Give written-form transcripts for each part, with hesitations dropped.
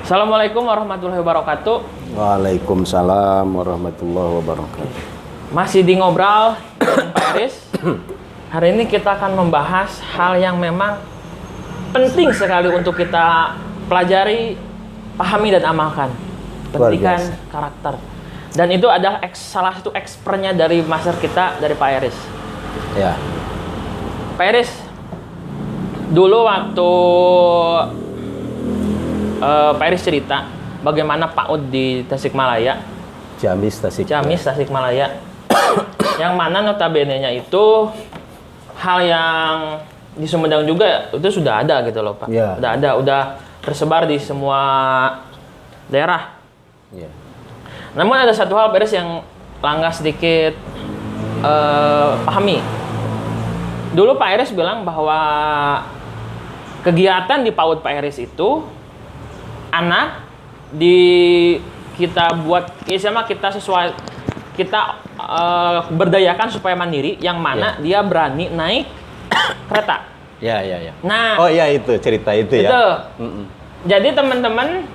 Assalamualaikum warahmatullahi wabarakatuh. Waalaikumsalam warahmatullahi wabarakatuh. Masih di ngobrol dengan Pak Eris. Hari ini kita akan membahas hal yang memang penting sekali untuk kita pelajari, pahami dan amalkan. Pendidikan karakter. Dan itu adalah salah satu expertnya dari master kita, dari Pak Eris. Ya. Pak Eris, dulu waktu Pak Eris cerita bagaimana PAUD di Tasikmalaya, Ciamis Tasikmalaya, yang mana notabene-nya itu hal yang di Sumedang juga itu sudah ada gitu loh Pak. Ya. Udah tersebar di semua daerah. Ya. Namun ada satu hal Pak Eris yang Langga sedikit pahami. Dulu Pak Eris bilang bahwa kegiatan di PAUD Pak Eris itu anak kita buat sama kita sesuai kita berdayakan supaya mandiri, yang mana dia berani naik kereta. Ya. Nah, oh ya, itu cerita itu ya. Jadi teman-teman,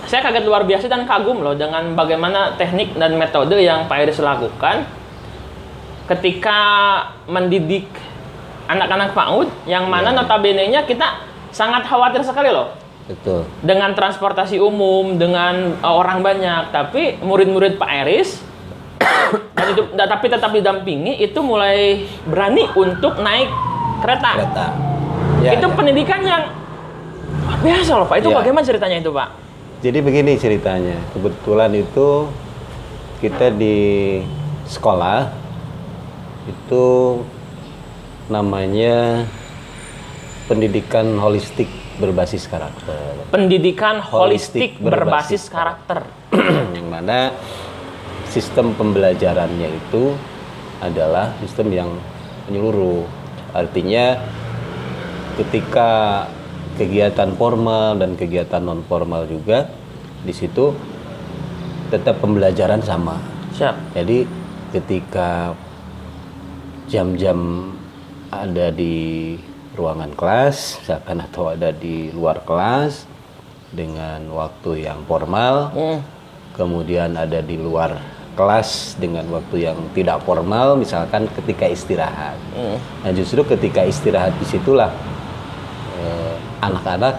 saya kaget luar biasa dan kagum loh dengan bagaimana teknik dan metode yang Pak Eris lakukan ketika mendidik anak-anak PAUD, yang mana notabene-nya kita sangat khawatir sekali loh. Betul. Dengan transportasi umum, dengan orang banyak, tapi murid-murid Pak Eris tapi tetap didampingi itu mulai berani untuk naik kereta. Ya, itu pendidikan yang biasa loh Pak. Itu bagaimana ceritanya itu Pak? Jadi begini ceritanya. Kebetulan itu kita di sekolah itu namanya pendidikan holistik berbasis karakter. Pendidikan holistik berbasis karakter. Yang mana sistem pembelajarannya itu adalah sistem yang menyeluruh. Artinya ketika kegiatan formal dan kegiatan non formal juga di situ tetap pembelajaran sama. Siap. Jadi ketika jam-jam ada di ruangan kelas misalkan atau ada di luar kelas dengan waktu yang formal, kemudian ada di luar kelas dengan waktu yang tidak formal, misalkan ketika istirahat. Nah justru ketika istirahat disitulah anak-anak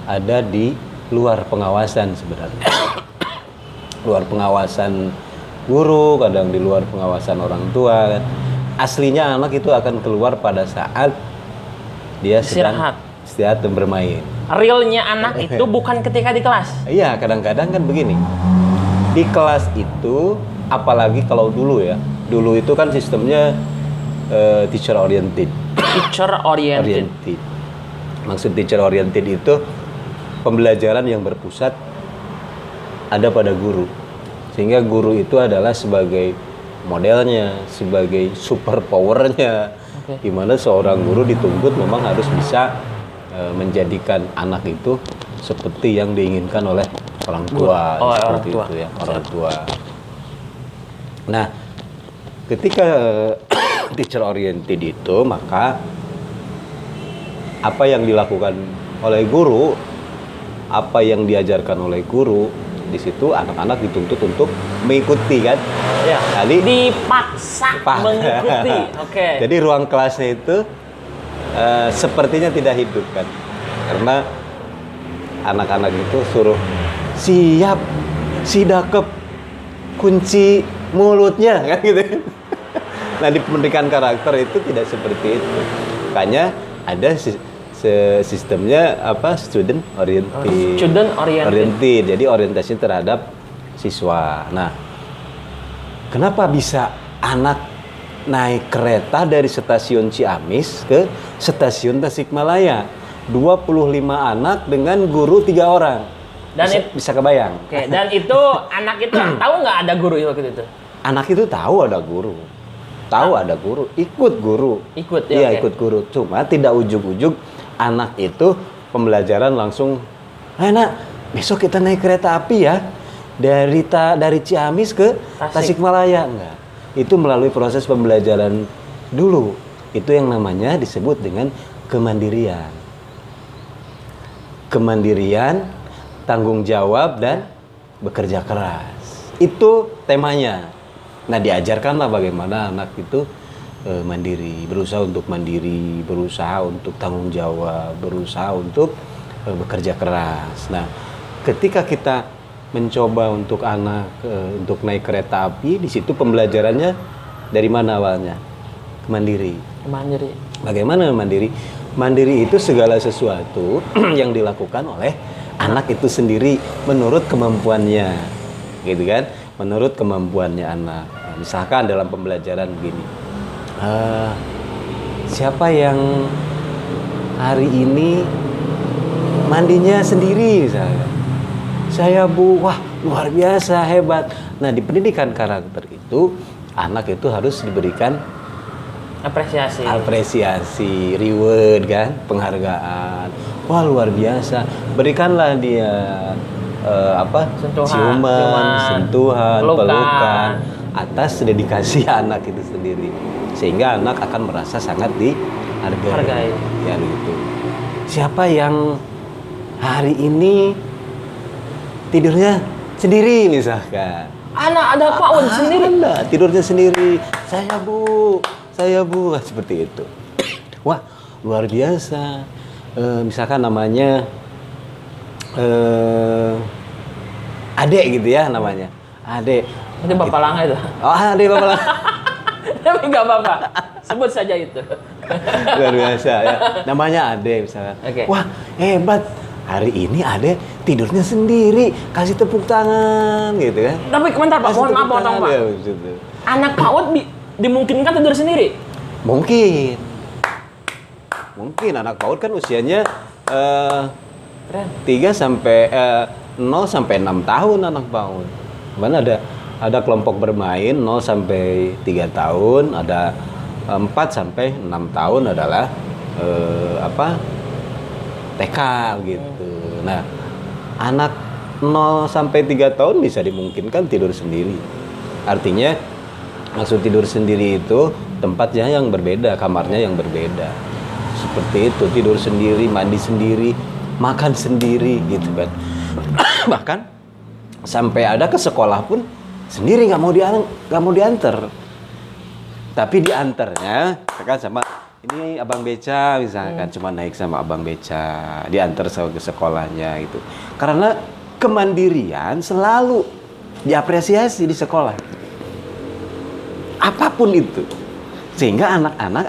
ada di luar pengawasan sebenarnya. Luar pengawasan guru, kadang di luar pengawasan orang tua. Aslinya anak itu akan keluar pada saat dia sedang istirahat dan bermain. Realnya anak itu bukan ketika di kelas. Iya, kadang-kadang kan begini. Di kelas itu, apalagi kalau dulu ya. Dulu itu kan sistemnya teacher oriented. Teacher oriented. Maksud teacher oriented itu pembelajaran yang berpusat ada pada guru. Sehingga guru itu adalah sebagai modelnya, sebagai super powernya. Di mana seorang guru dituntut memang harus bisa menjadikan anak itu seperti yang diinginkan oleh orang tua. Seperti itu ya, orang tua. Nah, ketika teacher oriented itu, maka apa yang dilakukan oleh guru, apa yang diajarkan oleh guru, di situ anak-anak dituntut untuk mengikuti kan? Ya. Jadi dipaksa mengikuti. Oke. Jadi ruang kelasnya itu sepertinya tidak hidup kan? Karena anak-anak itu suruh siap, sidakep, kunci mulutnya kan gitu. Nah di pendidikan karakter itu tidak seperti itu. Makanya ada sistemnya apa, student oriented. Jadi orientasi terhadap siswa. Nah, kenapa bisa anak naik kereta dari stasiun Ciamis ke stasiun Tasikmalaya? 25 anak dengan guru 3 orang. Dan bisa kebayang. Oke, dan itu anak itu tahu nggak ada guru waktu itu? Anak itu tahu ada guru. Ada guru, ikut guru. Ikut guru. Cuma tidak ujug-ujug anak itu pembelajaran langsung, "Nak, besok kita naik kereta api ya. Dari Ciamis ke Tasikmalaya." Enggak. Itu melalui proses pembelajaran dulu. Itu yang namanya disebut dengan kemandirian. tanggung jawab dan bekerja keras. Itu temanya. Nah, diajarkanlah bagaimana anak itu mandiri, berusaha untuk mandiri, berusaha untuk tanggung jawab, berusaha untuk bekerja keras. Nah, ketika kita mencoba untuk anak untuk naik kereta api, di situ pembelajarannya dari mana awalnya? Mandiri. Mandiri. Bagaimana mandiri? Mandiri itu segala sesuatu yang dilakukan oleh anak itu sendiri menurut kemampuannya, gitu kan? Menurut kemampuannya anak. Nah, misalkan dalam pembelajaran begini, siapa yang hari ini mandinya sendiri misalnya? Saya, Bu. Wah, luar biasa, hebat. Nah, di pendidikan karakter itu anak itu harus diberikan apresiasi, reward kan, penghargaan. Wah, luar biasa. Berikanlah dia sentuhan, pelukan atas dedikasi anak itu sendiri. Sehingga anak akan merasa sangat dihargai. Ya gitu. Siapa yang hari ini tidurnya sendiri misalkan? Anak ada PAUD sendiri. Anak tidurnya sendiri. Saya bu, seperti itu. Wah, luar biasa. Misalkan namanya Adek gitu ya namanya. Adek. Itu Bapak Langa itu. Oh, Adek Bapak Langa. Tapi nggak apa-apa. Sebut saja itu. Luar biasa ya. Namanya Adek misalkan. Okay. Wah, hebat. Hari ini Adek tidurnya sendiri. Kasih tepuk tangan gitu kan. Tapi komentar Pak, mohon maaf potong Pak. Ya, anak PAUD dimungkinkan tidur sendiri? Mungkin anak PAUD kan usianya 0 sampai 6 tahun anak PAUD. Mana ada kelompok bermain 0 sampai 3 tahun, ada 4 sampai 6 tahun adalah TK gitu. Nah, anak 0 sampai 3 tahun bisa dimungkinkan tidur sendiri. Artinya maksud tidur sendiri itu tempatnya yang berbeda, kamarnya yang berbeda. Seperti itu, tidur sendiri, mandi sendiri, makan sendiri gitu kan. Bahkan sampai ada ke sekolah pun sendiri, nggak mau diantar. Tapi diantarnya kan sama ini abang beca misalkan, cuma naik sama abang beca, diantar ke sekolahnya itu. Karena kemandirian selalu diapresiasi di sekolah. Apapun itu, sehingga anak-anak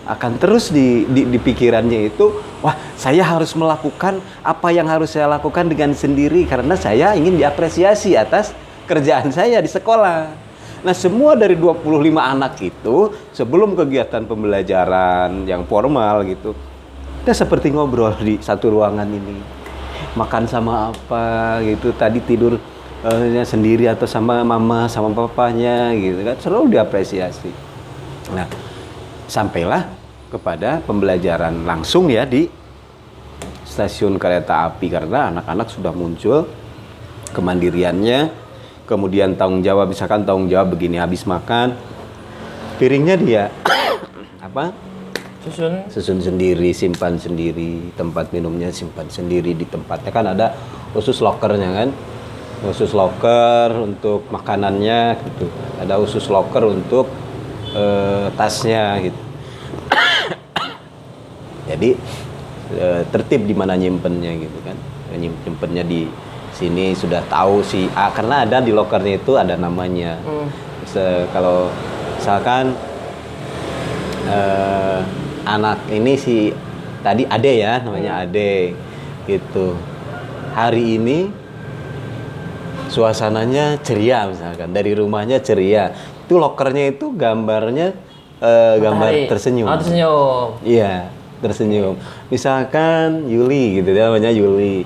akan terus di pikirannya itu, wah, saya harus melakukan apa yang harus saya lakukan dengan sendiri karena saya ingin diapresiasi atas kerjaan saya di sekolah. Nah, semua dari 25 anak itu sebelum kegiatan pembelajaran yang formal gitu, kita seperti ngobrol di satu ruangan ini, makan sama apa gitu, tadi tidur sendiri atau sama mama, sama papanya gitu kan, selalu diapresiasi. Nah, sampailah kepada pembelajaran langsung ya di stasiun kereta api karena anak-anak sudah muncul kemandiriannya, kemudian tanggung jawab, misalkan tanggung jawab begini, habis makan piringnya dia susun sendiri, simpan sendiri, tempat minumnya simpan sendiri di tempatnya, kan ada khusus lokernya kan. Khusus loker untuk makanannya gitu, ada khusus loker untuk tasnya gitu. Jadi tertib di mana nyimpennya gitu kan, nyimpennya di sini sudah tahu si A karena ada di lokernya itu ada namanya. Kalau misalkan anak ini si tadi Ade ya namanya Ade gitu, hari ini suasananya ceria misalkan, dari rumahnya ceria, itu lokernya itu gambarnya gambar tersenyum. Oh, tersenyum. Iya, tersenyum. Misalkan Yuli gitu, dia namanya Yuli.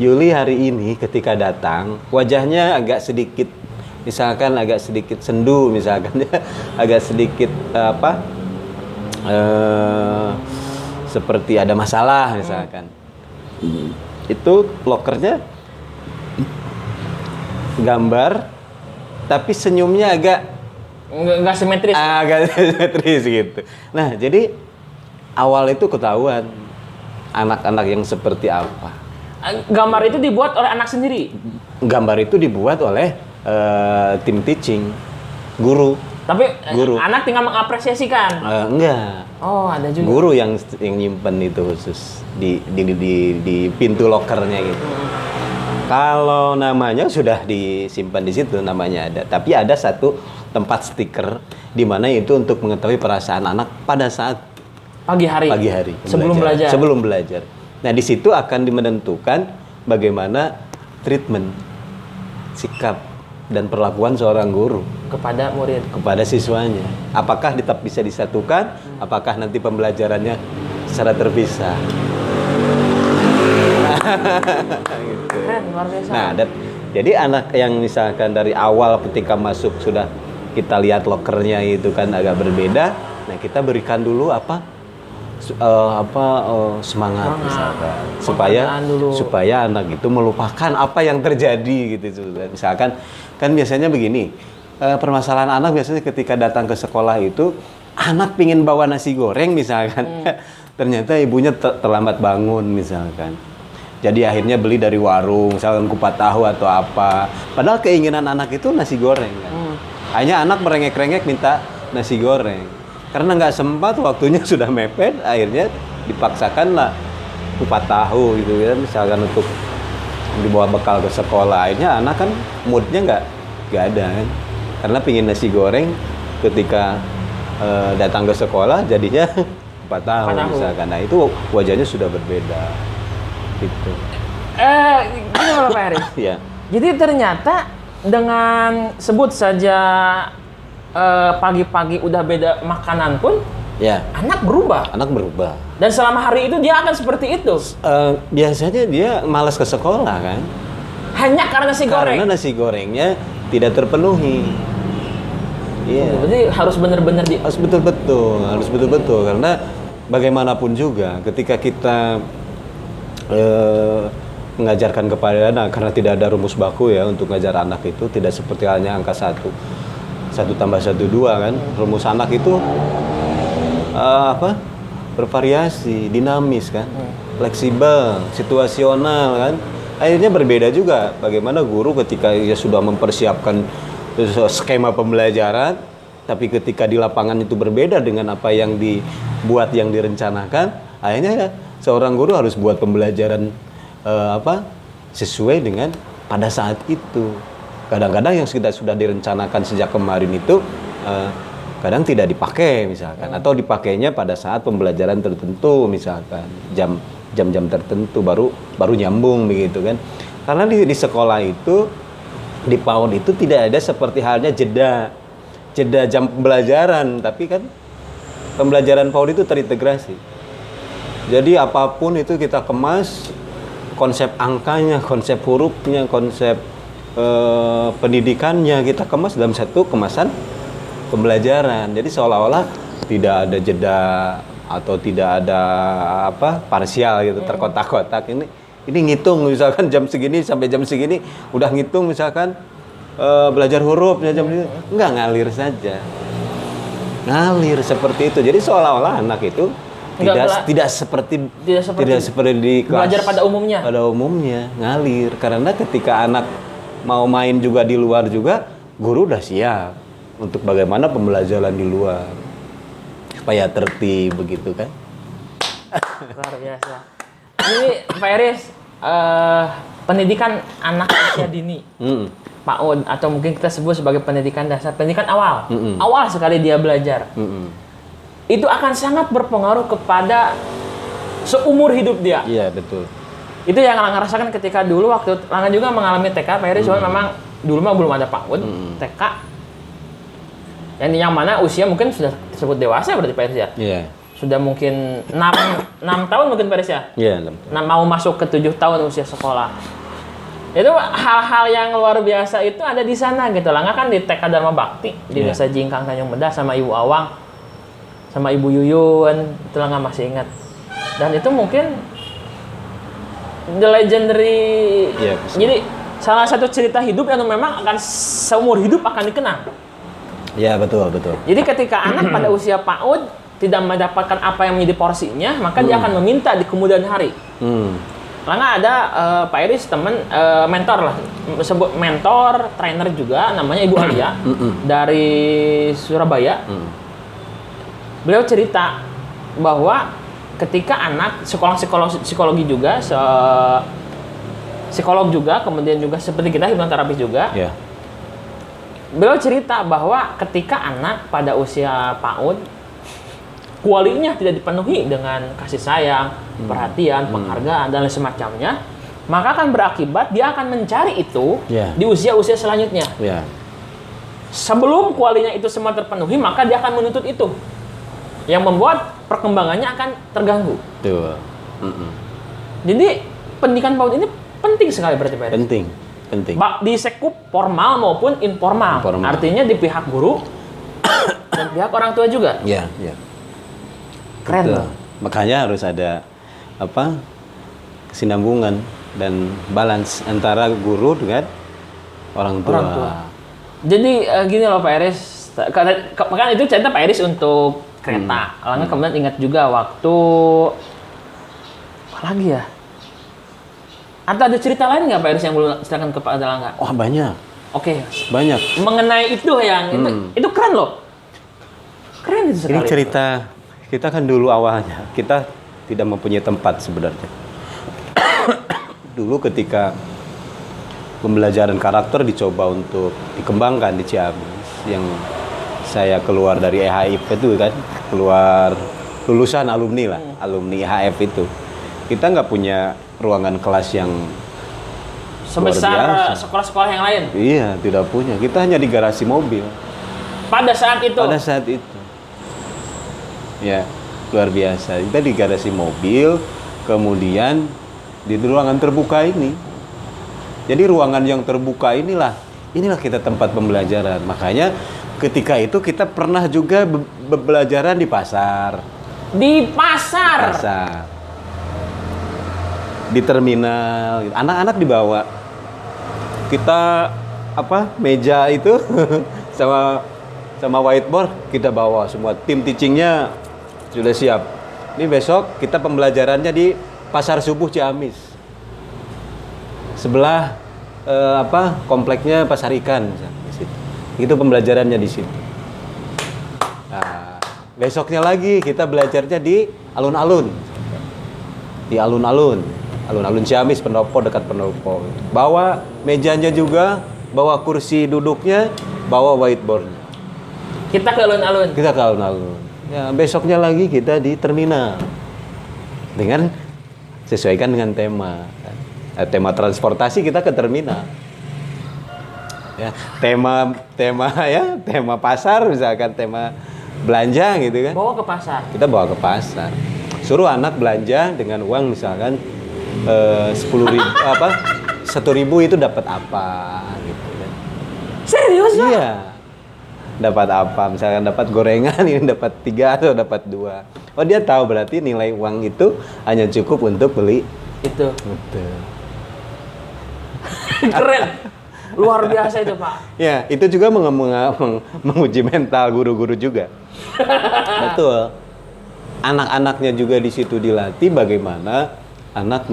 Yuli hari ini ketika datang wajahnya agak sedikit, misalkan agak sedikit sendu, misalkan agak sedikit seperti ada masalah misalkan. Itu lokernya gambar tapi senyumnya agak nggak simetris. Agak simetris gitu. Nah, jadi awal itu ketahuan anak-anak yang seperti apa. Gambar itu dibuat oleh anak sendiri. Gambar itu dibuat oleh tim teaching, guru. Tapi Guru. anak tinggal mengapresiasikan. Enggak. Oh, ada juga. Guru yang nyimpen itu khusus di pintu lokernya gitu. Kalau namanya sudah disimpan di situ, namanya ada. Tapi ada satu tempat stiker di mana itu untuk mengetahui perasaan anak pada saat Pagi hari. Sebelum belajar. Sebelum belajar. Nah, di situ akan menentukan bagaimana treatment, sikap dan perlakuan seorang guru Kepada murid. kepada siswanya. Apakah tetap bisa disatukan? Apakah nanti pembelajarannya secara terpisah? Gitu. Keren, luar biasa. Nah, jadi anak yang misalkan dari awal ketika masuk sudah kita lihat lokernya itu kan agak berbeda. Nah, kita berikan dulu semangat misalkan supaya anak itu melupakan apa yang terjadi gitu. Misalkan kan biasanya begini, permasalahan anak biasanya ketika datang ke sekolah itu anak pingin bawa nasi goreng misalkan, ternyata ibunya terlambat bangun misalkan. Jadi akhirnya beli dari warung, misalkan kupat tahu atau apa. Padahal keinginan anak itu nasi goreng kan. Hanya anak merengek-rengek minta nasi goreng. Karena nggak sempat, waktunya sudah mepet, akhirnya dipaksakanlah kupat tahu gitu kan, misalkan untuk dibawa bekal ke sekolah. Akhirnya anak kan moodnya nggak ada kan. Karena pingin nasi goreng, ketika datang ke sekolah jadinya kupat tahu misalkan. Nah itu wajahnya sudah berbeda. Gitu. Gini Pak Haris. Ya. Jadi ternyata dengan sebut saja pagi-pagi udah beda makanan pun, Ya. anak berubah. Anak berubah. Dan selama hari itu dia akan seperti itu. Biasanya dia malas ke sekolah kan. Hanya karena nasi goreng. Karena nasi gorengnya tidak terpenuhi. Iya. Jadi harus benar-benar Harus betul-betul karena bagaimanapun juga ketika kita mengajarkan kepada anak, karena tidak ada rumus baku ya untuk ngajar anak itu, tidak seperti halnya angka 1 tambah 1 2 kan. Rumus anak itu bervariasi, dinamis kan, fleksibel, situasional kan. Akhirnya berbeda juga bagaimana guru ketika dia sudah mempersiapkan skema pembelajaran, tapi ketika di lapangan itu berbeda dengan apa yang dibuat, yang direncanakan. Akhirnya ya, seorang guru harus buat pembelajaran sesuai dengan pada saat itu. Kadang-kadang yang sudah direncanakan sejak kemarin itu kadang tidak dipakai misalkan, atau dipakainya pada saat pembelajaran tertentu misalkan jam-jam tertentu baru nyambung begitu kan. Karena di sekolah itu, di PAUD itu tidak ada seperti halnya jeda jam pembelajaran, tapi kan pembelajaran PAUD itu terintegrasi. Jadi apapun itu kita kemas, konsep angkanya, konsep hurufnya, konsep pendidikannya kita kemas dalam satu kemasan pembelajaran. Jadi seolah-olah tidak ada jeda atau tidak ada parsial gitu, terkotak-kotak. Ini ngitung misalkan jam segini sampai jam segini udah ngitung misalkan belajar hurufnya jam segini. Enggak, ngalir saja. Ngalir seperti itu. Jadi seolah-olah anak itu tidak seperti di kelas belajar pada umumnya. Pada umumnya ngalir, karena ketika anak mau main juga di luar juga, guru udah siap untuk bagaimana pembelajaran di luar supaya tertib begitu kan. Luar biasa. Ini Pak Haris, pendidikan anak usia dini, PAUD, atau mungkin kita sebut sebagai pendidikan dasar, pendidikan awal, awal sekali dia belajar, itu akan sangat berpengaruh kepada seumur hidup dia. Iya, betul. Itu yang Langa rasakan ketika dulu waktu Langa juga mengalami TK, Pak Haris, cuma memang dulu mah belum ada PAUD, TK. Yang mana usia mungkin sudah disebut dewasa berarti Pak Haris ya? Iya. Sudah mungkin 6 tahun mungkin Pak Haris ya? Iya, 6 tahun. Mau masuk ke 7 tahun usia sekolah. Itu hal-hal yang luar biasa itu ada di sana gitu. Langa kan di TK Dharma Bakti di Desa Jingkang Tanjung Bedah sama Ibu Awang, sama Ibu Yuyun, itu Langa masih ingat. Dan itu mungkin the legendary. Iya, jadi salah satu cerita hidup yang memang akan seumur hidup akan dikenang. Iya, betul. Jadi ketika anak pada usia PAUD tidak mendapatkan apa yang menjadi porsinya, maka dia akan meminta di kemudian hari. Langga ada Pak Iris teman mentor lah, sebut mentor, trainer juga, namanya Ibu Alia dari Surabaya. Beliau cerita bahwa ketika anak sekolah psikologi juga, psikolog juga, kemudian juga seperti kita hipnoterapis juga. Ya. Beliau cerita bahwa ketika anak pada usia PAUD kualinya tidak dipenuhi dengan kasih sayang, perhatian, penghargaan, dan lain semacamnya, maka akan berakibat dia akan mencari itu di usia-usia selanjutnya. Sebelum kualinya itu semua terpenuhi, maka dia akan menuntut itu. Yang membuat perkembangannya akan terganggu. Betul. Jadi, pendidikan PAUD ini penting sekali berarti, Pak. Penting. Di sekup formal maupun informal. Artinya di pihak guru dan pihak orang tua juga. Iya. Keren loh. Makanya harus ada kesinambungan dan balance antara guru dengan orang tua. Jadi gini loh Pak Iris, kan itu cerita Pak Iris untuk kereta. Langga kemudian ingat juga waktu apa lagi ya? Atau ada cerita lain nggak Pak Iris yang belum silakan kepada Langga? Wah banyak. Oke. Banyak. Mengenai itu yang itu keren loh. Keren itu sekali. Ini cerita. Kita kan dulu awalnya, kita tidak mempunyai tempat sebenarnya. Dulu ketika pembelajaran karakter dicoba untuk dikembangkan di Ciamis, yang saya keluar dari EHF itu kan, keluar lulusan alumni lah, alumni EHF itu. Kita nggak punya ruangan kelas yang sebesar sekolah-sekolah yang lain. Iya, tidak punya. Kita hanya di garasi mobil. Pada saat itu. Ya, luar biasa. Kita di garasi mobil, kemudian di ruangan terbuka ini. Jadi ruangan yang terbuka inilah kita tempat pembelajaran. Makanya ketika itu kita pernah juga belajaran di pasar. Di pasar. Di terminal. Anak-anak dibawa. Kita meja itu sama whiteboard kita bawa semua. Tim teachingnya sudah siap. Ini besok kita pembelajarannya di Pasar Subuh Ciamis. Sebelah kompleknya Pasar Ikan di situ. Itu pembelajarannya di situ. Nah, besoknya lagi kita belajarnya di alun-alun. Di alun-alun Ciamis, Pendopo, dekat Pendopo. Bawa mejanya juga, bawa kursi duduknya, bawa whiteboardnya. Kita ke alun-alun. Ya, besoknya lagi kita di terminal. Sesuaikan dengan tema. Tema transportasi kita ke terminal. Ya, tema pasar misalkan tema belanja gitu kan. Bawa ke pasar. Kita bawa ke pasar. Suruh anak belanja dengan uang misalkan 10.000 1.000 itu dapat apa gitu kan. Serius? Iya. Dapat apa? Misalkan dapat gorengan, ini dapat 3 atau dapat 2. Oh, dia tahu berarti nilai uang itu hanya cukup untuk beli itu. Betul. Keren. Luar biasa itu, Pak. Ya, itu juga menguji mental guru-guru juga. Betul. Anak-anaknya juga di situ dilatih bagaimana anak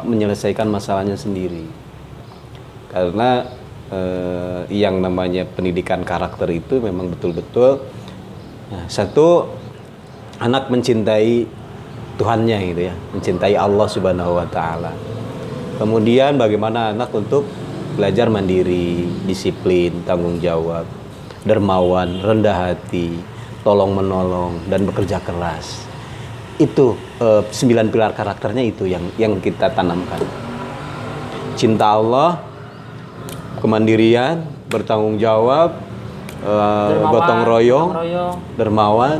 menyelesaikan masalahnya sendiri. Karena yang namanya pendidikan karakter itu memang betul-betul satu, anak mencintai Tuhannya gitu ya, mencintai Allah Subhanahu wa taala. Kemudian bagaimana anak untuk belajar mandiri, disiplin, tanggung jawab, dermawan, rendah hati, tolong menolong dan bekerja keras. Itu 9 pilar karakternya itu yang kita tanamkan. Cinta Allah, kemandirian, bertanggung jawab, gotong royong, dermawan,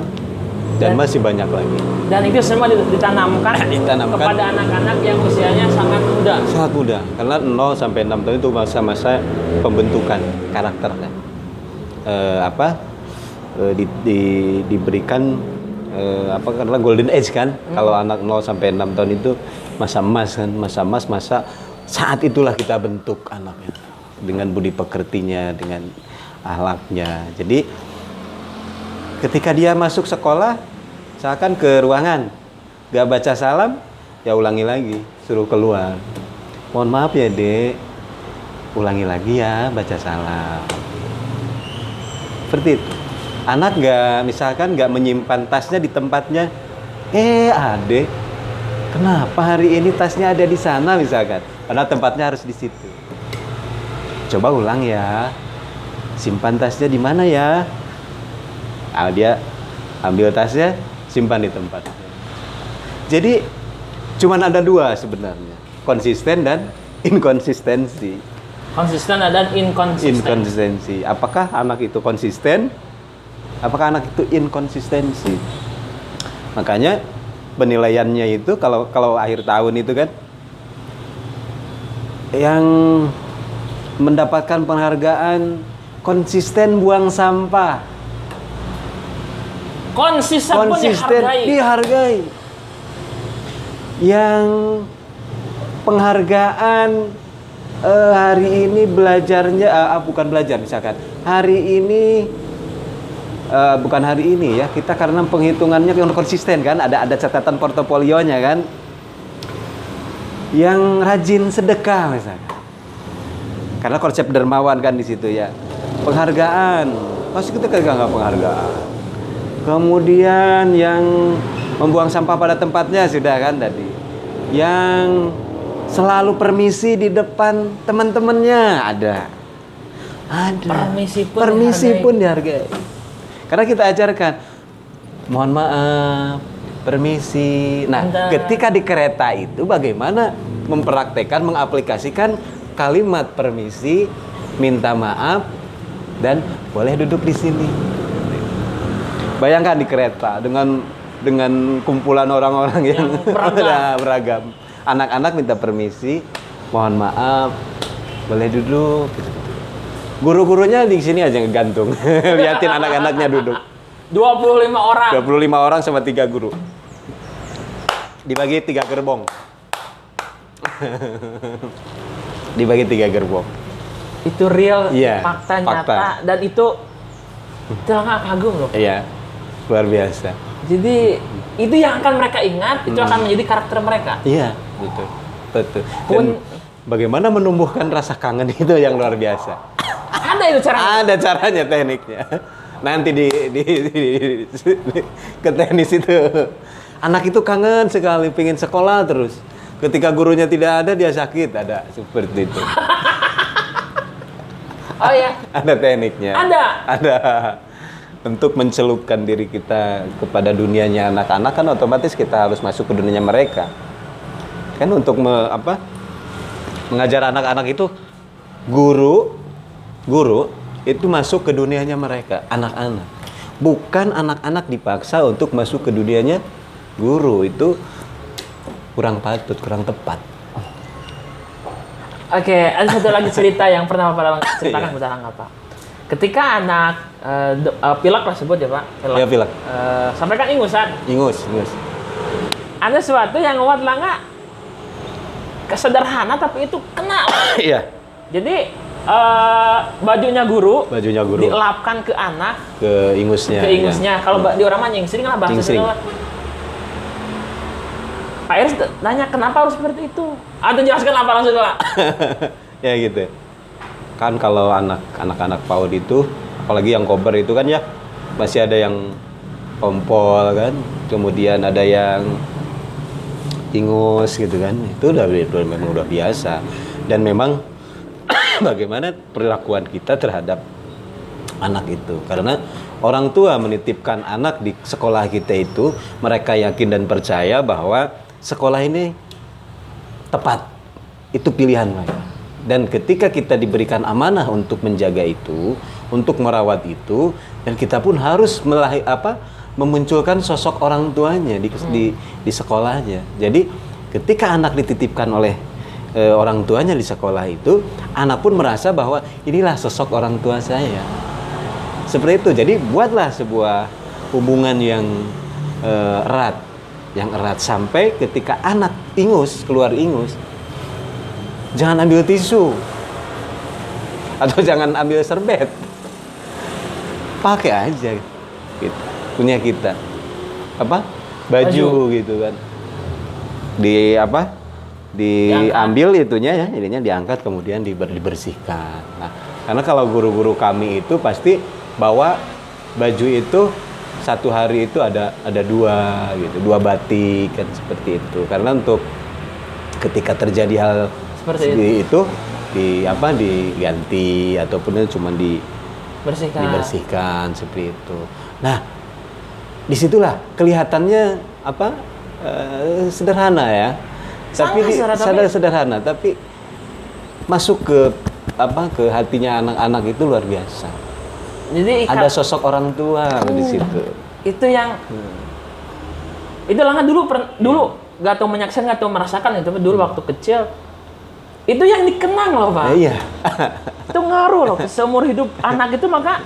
dan masih banyak lagi. Dan itu semua ditanamkan kepada anak-anak yang usianya sangat muda. Sangat muda, karena 0 sampai 6 tahun itu masa-masa pembentukan karakter kan. Diberikan karena golden age kan. Kalau anak 0 sampai 6 tahun itu masa emas kan, masa saat itulah kita bentuk anaknya dengan budi pekertinya, dengan akhlaknya. Jadi ketika dia masuk sekolah, misalkan ke ruangan, gak baca salam, ya ulangi lagi, suruh keluar. Mohon maaf ya dek, ulangi lagi ya, baca salam. Seperti itu. Anak misalkan nggak menyimpan tasnya di tempatnya, adek, kenapa hari ini tasnya ada di sana misalkan? Karena tempatnya harus di situ. Coba ulang ya, simpan tasnya di mana ya? Dia ambil tasnya, simpan di tempat. Jadi cuman ada dua sebenarnya, konsisten dan inkonsistensi. Konsisten dan Inkonsistensi. Apakah anak itu konsisten? Apakah anak itu inkonsistensi? Makanya penilaiannya itu kalau akhir tahun itu kan, yang mendapatkan penghargaan konsisten buang sampah. Konsisten pun dihargai. Yang penghargaan hari ini belajarnya bukan belajar misalkan. Hari ini bukan hari ini ya, kita karena penghitungannya yang konsisten kan, ada catatan portofolionya kan. Yang rajin sedekah misalkan. Karena konsep dermawan kan di situ ya. Penghargaan, pasti kita nggak penghargaan. Kemudian yang membuang sampah pada tempatnya sudah kan tadi. Yang selalu permisi di depan teman-temannya ada. Permisi pun dihargai. Karena kita ajarkan, mohon maaf, permisi. Nah, ketika di kereta itu bagaimana mempraktekkan, mengaplikasikan kalimat permisi, minta maaf, dan boleh duduk di sini. Bayangkan di kereta dengan kumpulan orang-orang yang beragam. Anak-anak minta permisi, mohon maaf, boleh duduk. Guru-gurunya di sini aja ngegantung, liatin anak-anaknya duduk. 25 orang. 25 orang sama 3 guru. Dibagi 3 gerbong. Dibagi 3 gerbong. Itu real, iya, fakta nyata, dan itu nggak kagum loh. Iya, luar biasa. Jadi itu yang akan mereka ingat, itu akan menjadi karakter mereka. Iya, betul. Dan bagaimana menumbuhkan rasa kangen itu yang luar biasa. Ada itu caranya. Ada caranya, tekniknya. Nanti ke teknis itu. Anak itu kangen sekali, pengen sekolah terus. Ketika gurunya tidak ada, dia sakit. Ada seperti itu. Oh ya. Ada tekniknya. Ada. Untuk mencelupkan diri kita kepada dunianya anak-anak kan otomatis kita harus masuk ke dunianya mereka. Kan untuk mengajar anak-anak itu guru itu masuk ke dunianya mereka, anak-anak. Bukan anak-anak dipaksa untuk masuk ke dunianya guru. Itu kurang patut, kurang tepat. Oke, ada satu lagi cerita yang pernah Bapak ceritakan kepada Pak. Ketika anak pilek lah sebut ya Pak. Iya, pilek. Sampai kan ingusan. Ingus. Ada sesuatu yang buat Langga kesederhana tapi itu kena. Iya. Jadi bajunya guru dielapkan ke anak, ke ingusnya. Ya. Kalau di orang mah nyingsring lah bahasa Jawa. Pak Iris nanya kenapa harus seperti itu? Atau jelaskan apa langsung Pak? Ya gitu. Kan kalau anak-anak PAUD itu, apalagi yang kober itu kan ya masih ada yang kompol kan, kemudian ada yang ingus gitu kan. Itu memang udah biasa. Dan memang bagaimana perlakuan kita terhadap anak itu. Karena orang tua menitipkan anak di sekolah kita itu, mereka yakin dan percaya bahwa sekolah ini tepat. Itu pilihan mereka. Dan ketika kita diberikan amanah untuk menjaga itu, untuk merawat itu, dan kita pun harus memunculkan sosok orang tuanya di sekolahnya. Jadi ketika anak dititipkan oleh orang tuanya di sekolah itu, anak pun merasa bahwa inilah sosok orang tua saya. Seperti itu. Jadi buatlah sebuah hubungan yang erat, sampai ketika anak keluar ingus, jangan ambil tisu atau jangan ambil serbet, pakai aja gitu. Punya kita baju gitu kan. di apa? Diambil itunya ya, ininya diangkat kemudian dibersihkan. Nah, karena kalau guru-guru kami itu pasti bawa baju itu satu hari itu ada dua gitu, 2 batik kan seperti itu. Karena untuk ketika terjadi hal seperti itu diganti ataupun cuma dibersihkan seperti itu. Nah, disitulah kelihatannya sederhana ya, sederhana tapi masuk ke hatinya anak-anak itu luar biasa. Jadi ada sosok orang tua di situ. Itu yang itu Langga dulu nggak tahu menyaksikan, nggak tahu merasakan itu dulu waktu kecil. Itu yang dikenang loh Pak. Iya. Itu ngaruh loh seumur hidup anak itu, maka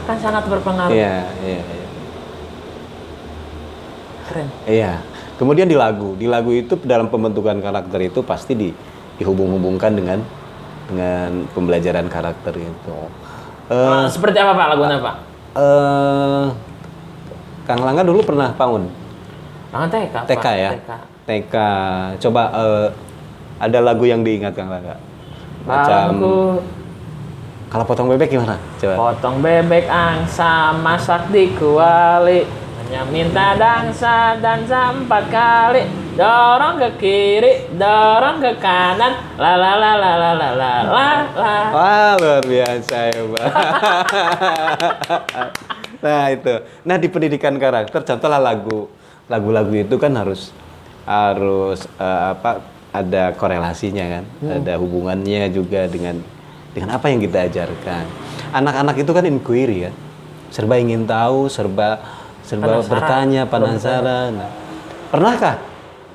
kan sangat berpengaruh. Iya. Keren. Iya. Kemudian di lagu itu dalam pembentukan karakter itu pasti dihubung-hubungkan dengan pembelajaran karakter itu. Seperti apa Pak lagunya Pak? Kang Langga dulu pernah PAUD. TK ya. TK. Coba ada lagu yang diingat Kang Langga. Macam kalau potong bebek gimana? Coba. Potong bebek angsa masak di kuali, hanya minta dansa 4 kali, dorong ke kiri, dorong ke kanan, la la la la la la la la la. Wah, luar biasa ya, Pak. Nah, itu. Nah, di pendidikan karakter contohlah lagu-lagu itu kan harus ada korelasinya kan, ada hubungannya juga dengan apa yang kita ajarkan. Anak-anak itu kan inquiry kan, serba ingin tahu, serba bertanya, penasaran. Nah, pernahkah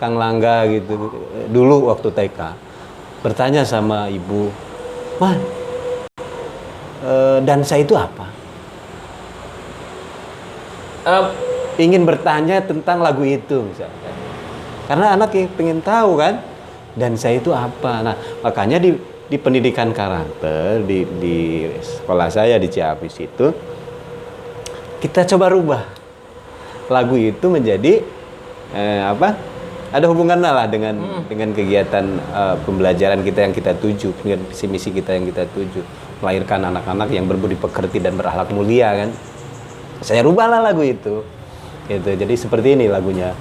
Kang Langga gitu dulu waktu TK bertanya sama ibu, "Wah, dansa itu apa?" Ingin bertanya tentang lagu itu misalnya. Karena anak yang pengen tahu kan, dansa itu apa. Nah, makanya di pendidikan karakter di sekolah saya di Ciamis itu kita coba rubah lagu itu menjadi ada hubungannya lah dengan kegiatan pembelajaran kita yang kita tuju, dengan visi misi kita yang kita tuju, melahirkan anak-anak yang berbudi pekerti dan berakhlak mulia kan. Saya rubahlah lagu itu gitu. Jadi seperti ini lagunya.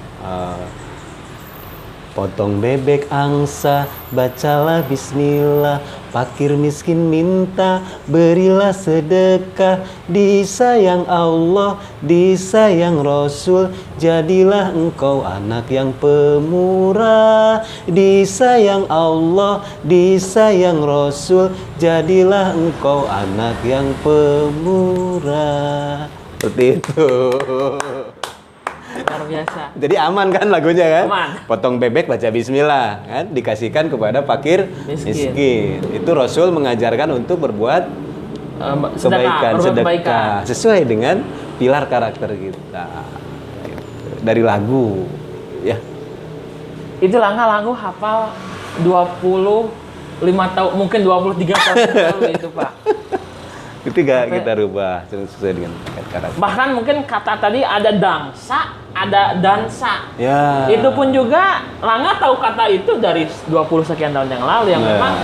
Potong bebek angsa, bacalah bismillah, fakir miskin minta, berilah sedekah, disayang Allah, disayang Rasul, jadilah engkau anak yang pemurah, disayang Allah, disayang Rasul, jadilah engkau anak yang pemurah. Seperti itu. Luar biasa. Jadi aman kan lagunya kan? Aman. Potong bebek baca bismillah kan, dikasihkan kepada fakir miskin. Itu Rasul mengajarkan untuk berbuat kebaikan, sedekah sesuai dengan pilar karakter kita. Dari lagu ya. Itu lagu hafal 25 tahun, mungkin 23 tahun lalu itu Pak. Itu kita rubah sesuai dengan karakter. Bahkan mungkin kata tadi ada ada dansa. Ya. Itu pun juga Langga tahu kata itu dari 20 sekian tahun yang lalu yang memang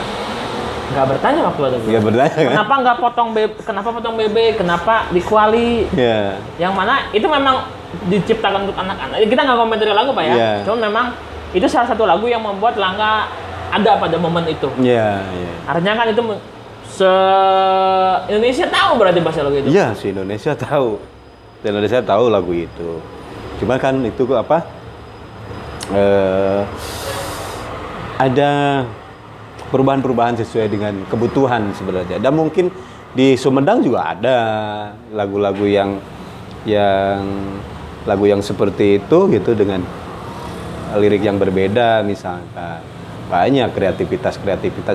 nggak bertanya waktu itu. Nggak bertanya kan? Kenapa potong bebek? Kenapa dikuali? Ya. Yang mana itu memang diciptakan untuk anak-anak. Kita nggak komentari lagu Pak ya. Yeah. Cuma memang itu salah satu lagu yang membuat Langga ada pada momen itu. Iya. Artinya kan itu Indonesia tahu berarti bahasa lagu itu. Iya, Indonesia tahu. Indonesia tahu lagu itu. Cuma kan itu ada perubahan-perubahan sesuai dengan kebutuhan sebenarnya. Dan mungkin di Sumedang juga ada lagu-lagu yang seperti itu gitu dengan lirik yang berbeda misalkan. Banyak kreativitas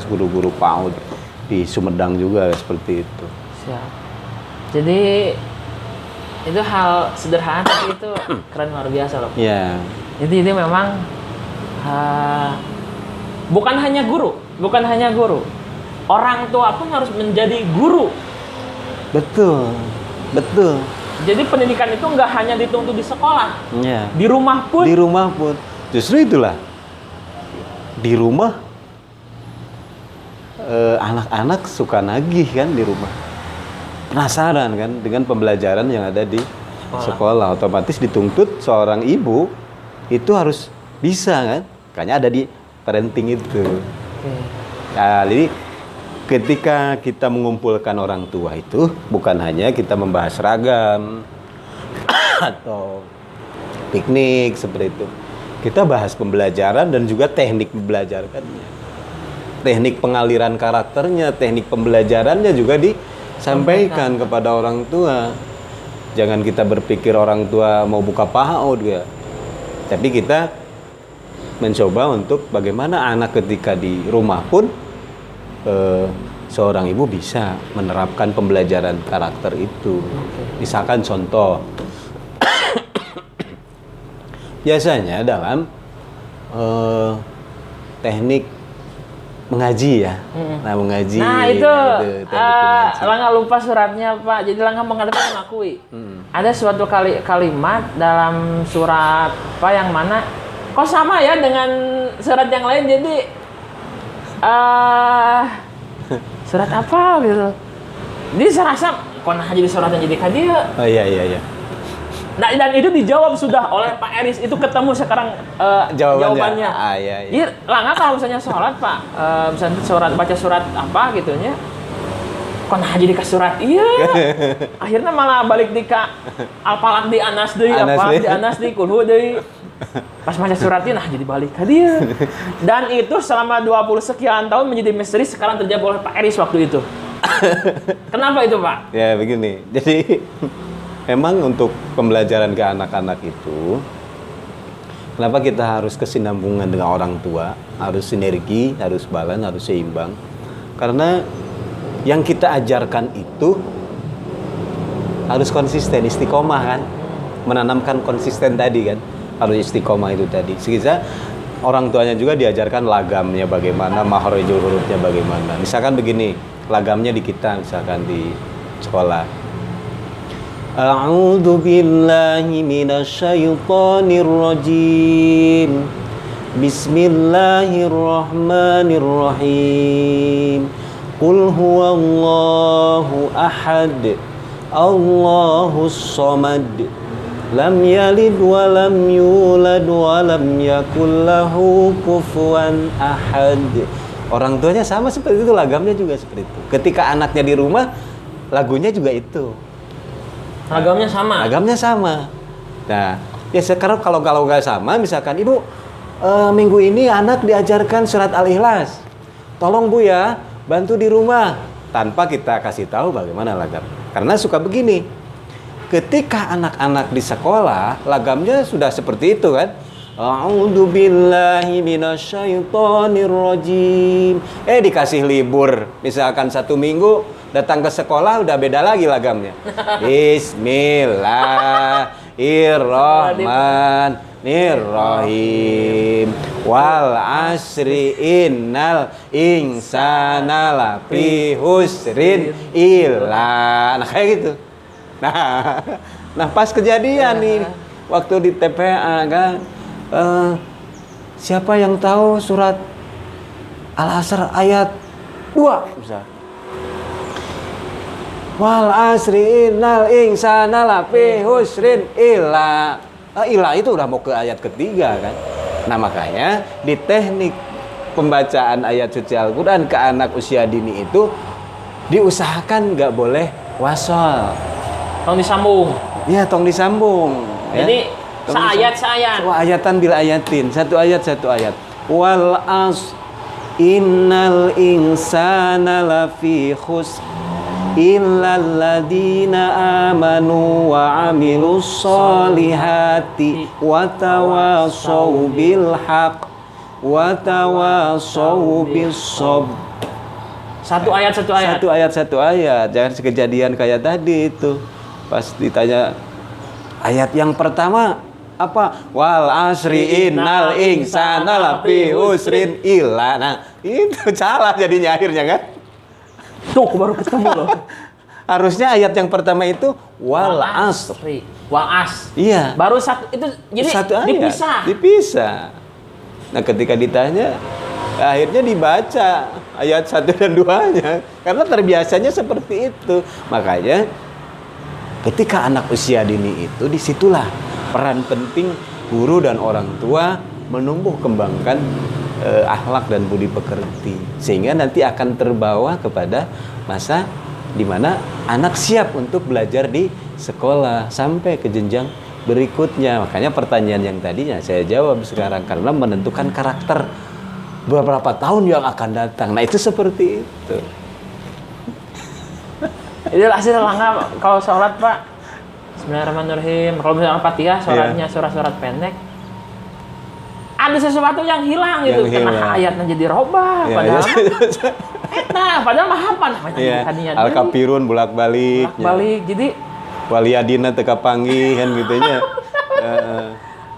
guru-guru PAUD di Sumedang juga seperti itu. Siap. Jadi itu hal sederhana tapi itu keren luar biasa loh. Iya. Jadi ini memang bukan hanya guru. Orang tua pun harus menjadi guru. Betul. Jadi pendidikan itu nggak hanya dituntut di sekolah. Iya. Di rumah pun. Justru itulah di rumah anak-anak suka nagih kan di rumah. Penasaran kan dengan pembelajaran yang ada di sekolah. Otomatis dituntut seorang ibu itu harus bisa kan. Makanya ada di parenting itu. Nah, jadi ketika kita mengumpulkan orang tua itu bukan hanya kita membahas seragam atau piknik seperti itu. Kita bahas pembelajaran dan juga teknik membelajarkannya. Teknik pengaliran karakternya, teknik pembelajarannya juga disampaikan kepada orang tua. Jangan kita berpikir orang tua mau buka PAUD ya. Tapi kita mencoba untuk bagaimana anak ketika di rumah pun seorang ibu bisa menerapkan pembelajaran karakter itu. Misalkan contoh, biasanya dalam teknik mengaji ya. Nah, mengaji. Nah, itu teknik mengaji. Langga lupa suratnya, Pak. Jadi Langga mengerti mengakui. Ada suatu kalimat dalam surat apa yang mana kok sama ya dengan surat yang lain. Jadi surat apa gitu. Dia serasa kok nah jadi surat yang jadi kadia. Oh iya. Nah, dan itu dijawab sudah oleh Pak Eris. Itu ketemu sekarang jawabannya. Iya. Iya, Langga kalau misalnya sholat, Pak, misalnya baca surat apa gitunya, kok nah jadi ke surat iya. Akhirnya malah balik di ka alfalak di Anas deui, apa di Anas di kulhu deui. Pas baca suratnya nah jadi balik ke dia. Dan itu selama 20 sekian tahun menjadi misteri sekarang terjawab oleh Pak Eris waktu itu. Kenapa itu, Pak? Ya begini. Jadi memang untuk pembelajaran ke anak-anak itu, kenapa kita harus kesinambungan dengan orang tua, harus sinergi, harus balance, harus seimbang. Karena yang kita ajarkan itu harus konsisten, istiqomah kan, menanamkan konsisten tadi kan, harus istiqomah itu tadi. Sehingga orang tuanya juga diajarkan lagamnya bagaimana, makhrajul hurufnya bagaimana. Misalkan begini, lagamnya di kita, misalkan di sekolah. A'udzu billahi minasyaitonir rajim. Bismillahirrahmanirrahim. Qul huwallahu ahad. Allahus samad. Lam yalid wa lam yulad wa lam yakul lahu kufuwan ahad. Orang tuanya sama seperti itu, lagamnya juga seperti itu. Ketika anaknya di rumah, lagunya juga itu. Lagamnya sama. Lagamnya sama. Nah, ya sekarang kalau nggak sama, misalkan ibu minggu ini anak diajarkan surat Al-Ikhlas. Tolong Bu ya, bantu di rumah. Tanpa kita kasih tahu bagaimana lagam. Karena suka begini. Ketika anak-anak di sekolah, lagamnya sudah seperti itu kan. A'udzu billahi minasyaitonir rajim. Dikasih libur, misalkan 1 minggu, datang ke sekolah udah beda lagi lagamnya. Bismillahirrahmanirrahim. Wal asri innal insana lafi husrin illa. Nah kayak gitu. Nah pas kejadian nih waktu di TPA kan, siapa yang tahu surat Al-Asr ayat 2 misalnya. Wal asri innal insana lafi husrin illa. Illa itu udah mau ke ayat ketiga kan. Nah makanya di teknik pembacaan ayat suci Al-Quran ke anak usia dini itu diusahakan nggak boleh wasol. Tong disambung. Iya, tong disambung. Jadi seayat. Ayatan bil ayatin, satu ayat. Wal as innal insana lafi khusr illal ladzina amanu wa amilus solihati wa tawassaw bil haqq wa tawassaw bis sabr. Satu ayat. Satu ayat. Jangan sekejadian kayak tadi itu. Pas ditanya ayat yang pertama apa? Wal asri innal insana lafi husrin illa. Nah, itu salah jadinya akhirnya kan? Tuh, baru ketemu loh. Harusnya ayat yang pertama itu wal asr. Wal as. Iya. Baru satu itu, jadi Satu ayat. dipisah. Dipisah. Nah, ketika ditanya, akhirnya dibaca ayat 1 dan 2-nya. Karena terbiasanya seperti itu. Makanya ketika anak usia dini itu, disitulah peran penting guru dan orang tua menumbuh kembangkan akhlak dan budi pekerti. Sehingga nanti akan terbawa kepada masa di mana anak siap untuk belajar di sekolah sampai ke jenjang berikutnya. Makanya pertanyaan yang tadinya saya jawab sekarang, karena menentukan karakter beberapa tahun yang akan datang. Nah, itu seperti itu. Itu hasil langkah kalau sholat, Pak. Bismillahirrahmanirrahim. Kalau misalnya Al-Fatihah, sholatnya surat-surat pendek. Ada sesuatu yang hilang gitu. Karena ayatnya jadi robah. Padahal padahal mah apa namanya? Al-Kafirun bolak-balik. Balik. Jadi Waliyadina teka panggih kan gitunya.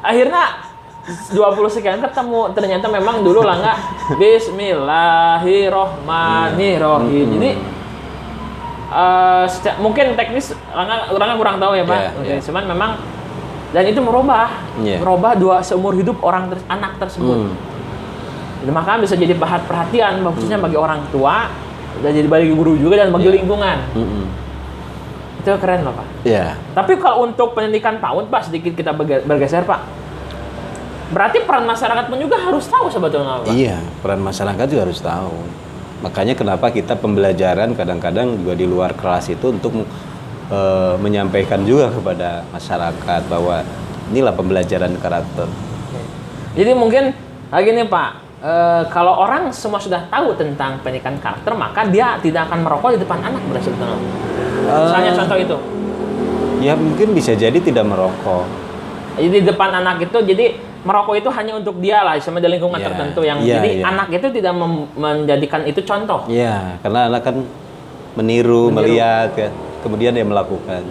akhirnya 20 sekian ketemu, ternyata memang dulu langkah Bismillahirrohmanirrohim. Jadi mungkin teknis orang kurang tahu ya, Pak. Cuman memang dan itu merubah seumur hidup anak tersebut. Jadi, maka bisa jadi bahan perhatian khususnya bagi orang tua dan jadi bagi guru juga dan bagi lingkungan. Itu keren loh, Pak. Iya. Tapi kalau untuk pendidikan PAUD, Pak, sedikit kita bergeser, Pak. Berarti peran masyarakat pun juga harus tahu sebetulnya, Pak. Iya, peran masyarakat juga harus tahu. Makanya kenapa kita pembelajaran kadang-kadang juga di luar kelas itu untuk menyampaikan juga kepada masyarakat bahwa inilah pembelajaran karakter. Jadi mungkin gini, Pak, kalau orang semua sudah tahu tentang pendidikan karakter, maka dia tidak akan merokok di depan anak sebetulnya. Misalnya contoh itu. Ya mungkin bisa jadi tidak merokok. Jadi di depan anak itu, jadi merokok itu hanya untuk dia lah, sama di lingkungan tertentu yang jadi anak itu tidak menjadikan itu contoh. Iya, karena anak kan meniru, melihat ya, kemudian dia melakukan.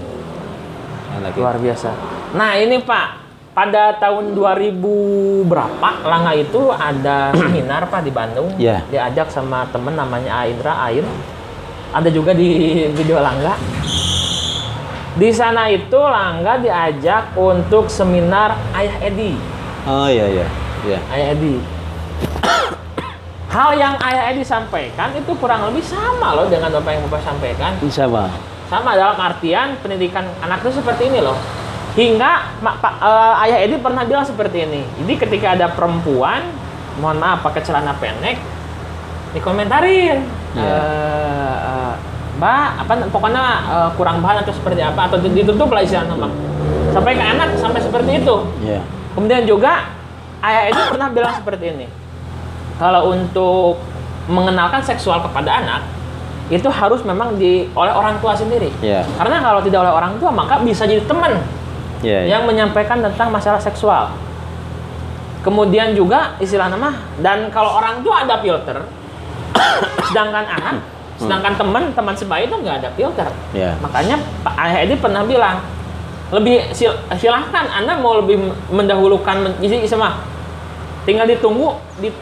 Luar biasa. Nah ini, Pak, pada tahun 2000 berapa Langga itu ada seminar, Pak, di Bandung. Diajak sama temen namanya Ain. Ada juga di video Langga. Di sana itu Langga diajak untuk seminar Ayah Edi. Oh iya. Ayah Edi. Hal yang Ayah Edi sampaikan itu kurang lebih sama loh dengan apa yang Bapak sampaikan. Sama. Sama dalam artian pendidikan anak itu seperti ini loh. Hingga Ayah Edi pernah bilang seperti ini. Jadi ketika ada perempuan, mohon maaf pakai celana pendek, dikomentarin. Mbak, pokoknya kurang bahan atau seperti apa, atau ditutup lah istilahnya, Bang. Sampai ke anak sampai seperti itu. Kemudian juga Ayah Edi pernah bilang seperti ini. Kalau untuk mengenalkan seksual kepada anak, itu harus memang oleh orang tua sendiri. Karena kalau tidak oleh orang tua, maka bisa jadi teman yang menyampaikan tentang masalah seksual. Kemudian juga istilah nama, dan kalau orang tua ada filter, sedangkan teman sebaya itu nggak ada filter. Makanya Pak Ayah Edi pernah bilang, silahkan Anda mau lebih mendahulukan tinggal ditunggu di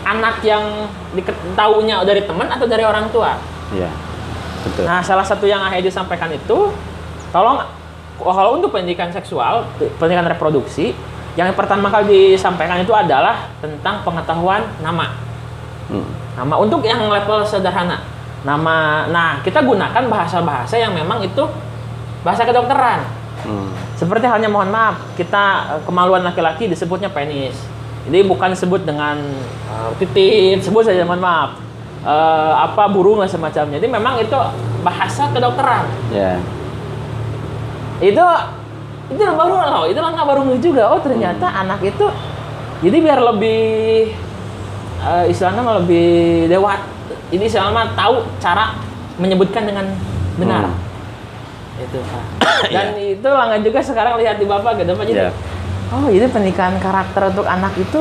anak yang diketahuinya dari teman atau dari orang tua. Betul. Nah, salah satu yang Ayah Edi sampaikan itu, kalau untuk pendidikan seksual, pendidikan reproduksi, yang pertama kali disampaikan itu adalah tentang pengetahuan nama. Nama untuk yang level sederhana. Nah, kita gunakan bahasa-bahasa yang memang itu bahasa kedokteran. Seperti halnya, mohon maaf, kita kemaluan laki-laki disebutnya penis. Jadi bukan disebut dengan titik, sebut saja, mohon maaf. Burung dan semacamnya. Jadi memang itu bahasa kedokteran. Itu baru loh, itu langkah baru juga. Oh, ternyata anak itu jadi biar lebih istilahnya lebih dewasa. Ini istilahnya tahu cara menyebutkan dengan benar. Itu, Pak. Dan itu Langga juga sekarang lihat di Bapak gitu, Pak. Jadi oh, ini pendidikan karakter untuk anak itu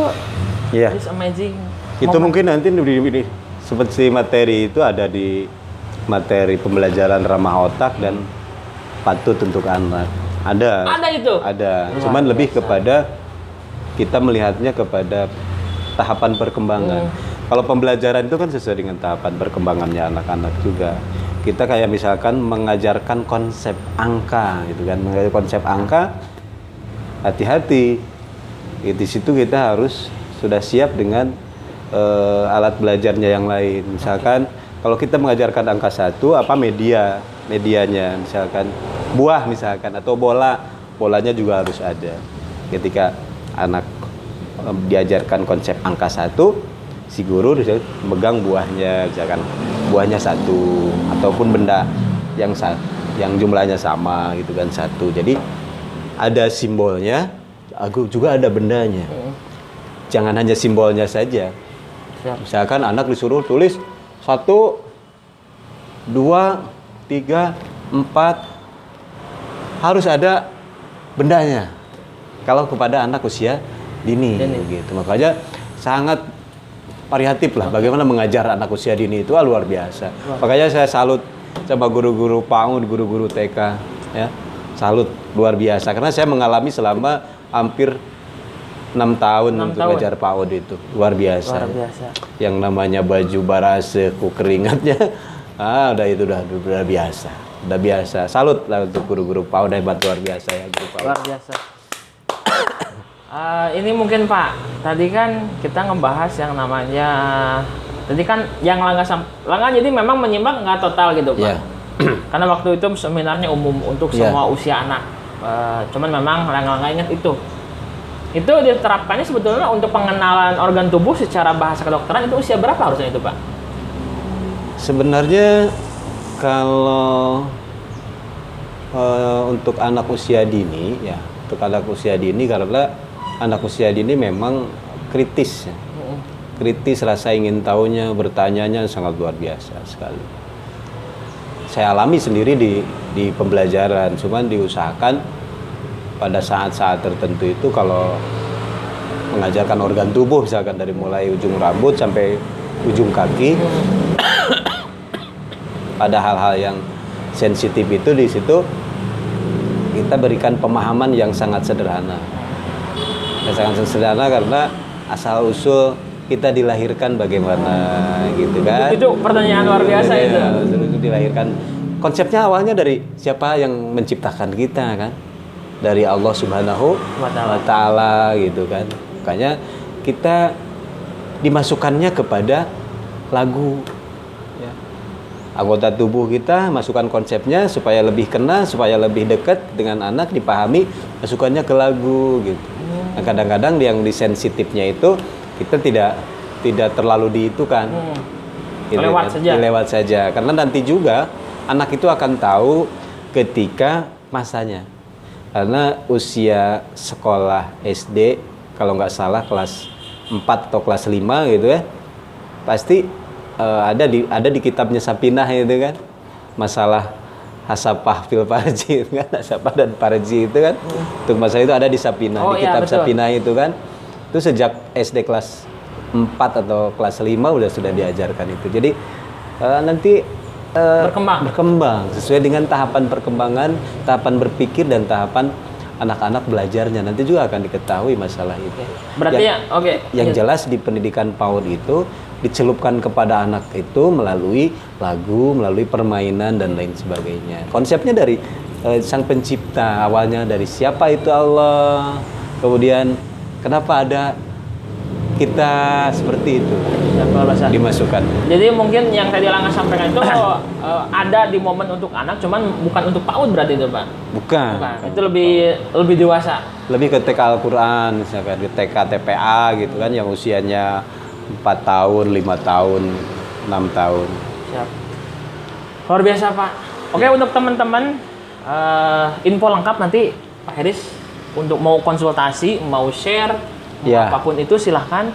is amazing. Itu mungkin nanti seperti materi itu ada di materi pembelajaran ramah otak dan patut untuk anak. Ada itu. Ada. Cuman lebih kepada kita melihatnya kepada tahapan perkembangan. Kalau pembelajaran itu kan sesuai dengan tahapan perkembangannya anak-anak juga. kita kayak misalkan mengajarkan konsep angka gitu kan, mengajarkan konsep angka, hati-hati. Di situ kita harus sudah siap dengan alat belajarnya yang lain. Misalkan kalau kita mengajarkan angka 1, apa medianya, misalkan buah misalkan, atau bolanya juga harus ada. Ketika anak diajarkan konsep angka 1, si guru megang buahnya, misalkan buahnya 1, ataupun benda yang jumlahnya sama gitu kan, 1. Jadi ada simbolnya, juga ada bendanya. Jangan hanya simbolnya saja. Misalkan anak disuruh tulis 1, 2, 3, 4, harus ada bendanya. Kalau kepada anak usia dini gitu. Makanya sangat variatif lah bagaimana mengajar anak usia dini itu luar biasa. Makanya saya salut sama guru-guru PAUD, guru-guru TK ya. Salut luar biasa karena saya mengalami selama hampir 6 tahun untuk belajar PAUD itu. Luar biasa. Luar biasa. Yang namanya baju barase, keringatnya udah biasa. Udah biasa. Salut lah untuk guru-guru PAUD, hebat luar biasa ya guru PAUD. Luar biasa. Ini mungkin Pak, tadi kan kita ngebahas yang namanya, tadi kan yang langga jadi memang menyimak nggak total gitu Pak. Yeah. Karena waktu itu seminarnya umum untuk semua usia anak. Cuman memang langga ingat itu diterapkannya sebetulnya untuk pengenalan organ tubuh secara bahasa kedokteran itu usia berapa harusnya itu Pak? Sebenarnya kalau untuk anak usia dini ya, karena anak usia dini memang kritis ya. Kritis, rasa ingin tahunya, bertanyanya sangat luar biasa sekali. Saya alami sendiri di pembelajaran, cuman diusahakan pada saat-saat tertentu itu kalau mengajarkan organ tubuh, misalkan dari mulai ujung rambut sampai ujung kaki, pada hal-hal yang sensitif itu, di situ kita berikan pemahaman yang sangat sederhana. Sangat sederhana karena asal usul kita dilahirkan bagaimana gitu kan. Itu pertanyaan luar biasa itu. Itu dilahirkan. Konsepnya awalnya dari siapa yang menciptakan kita kan? Dari Allah Subhanahu wa Ta'ala gitu kan. Makanya kita dimasukkannya kepada lagu ya. Anggota tubuh kita masukkan konsepnya supaya lebih kena, supaya lebih dekat dengan anak, dipahami, masukkannya ke lagu gitu. Nah, kadang-kadang yang disensitifnya itu kita tidak terlalu diitukan. Gitu, lewat saja. Karena nanti juga anak itu akan tahu ketika masanya. Karena usia sekolah SD, kalau nggak salah kelas 4 atau kelas 5 gitu ya, pasti ada di kitabnya Sapinah itu kan, masalah Hasapah fil Farji kan, Hasapah dan Farji itu kan, untuk masalah itu ada di Sapinah, di kitab Sapinah itu kan, itu sejak SD kelas 4 atau kelas 5 sudah diajarkan itu. Jadi nanti berkembang sesuai dengan tahapan perkembangan, tahapan berpikir dan tahapan anak-anak belajarnya, nanti juga akan diketahui masalah itu. Berarti yang jelas di pendidikan PAUD itu dicelupkan kepada anak itu melalui lagu, melalui permainan dan lain sebagainya. Konsepnya dari Sang Pencipta, awalnya dari siapa itu Allah, kemudian kenapa ada kita seperti itu dimasukkan. Jadi mungkin yang tadi Langga sampaikan itu ada di momen untuk anak, cuman bukan untuk PAUD berarti itu Pak? Bukan. Itu lebih dewasa. Lebih ke TK Al-Quran, misalkan di TK TPA gitu kan, yang usianya 4 tahun, 5 tahun, 6 tahun. Siap. Luar biasa Pak. Oke, untuk teman-teman info lengkap nanti Pak Heris untuk mau konsultasi, mau share, apapun itu silahkan.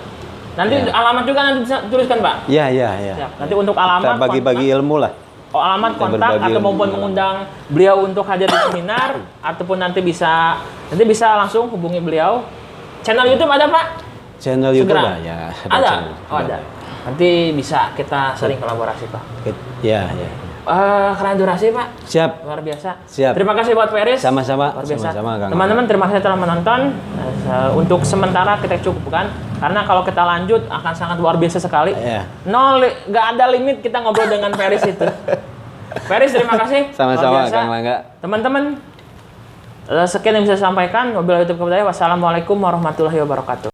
Nanti alamat juga nanti bisa tuliskan Pak. Iya. Nanti untuk alamat, kita bagi-bagi ilmu lah. Alamat, kontak, atau maupun mengundang beliau untuk hadir di seminar, ataupun nanti bisa langsung hubungi beliau. Channel YouTube ada Pak? Channel YouTube ya. Ada. Ada. Nanti bisa kita sering kolaborasi Pak. Iya. Keren durasi Pak. Siap. Luar biasa. Siap. Terima kasih buat Feris. Sama-sama. Luar biasa. Sama-sama, Teman-teman terima kasih telah menonton. Untuk sementara kita cukupkan karena kalau kita lanjut akan sangat luar biasa sekali. Iya. Nggak ada limit kita ngobrol dengan Feris itu. Feris, terima kasih. Sama-sama, Luar biasa. Kang Langga. Teman-teman, sekian yang bisa saya sampaikan. Wabillahi taufiq wal hidayah. Wassalamualaikum warahmatullahi wabarakatuh.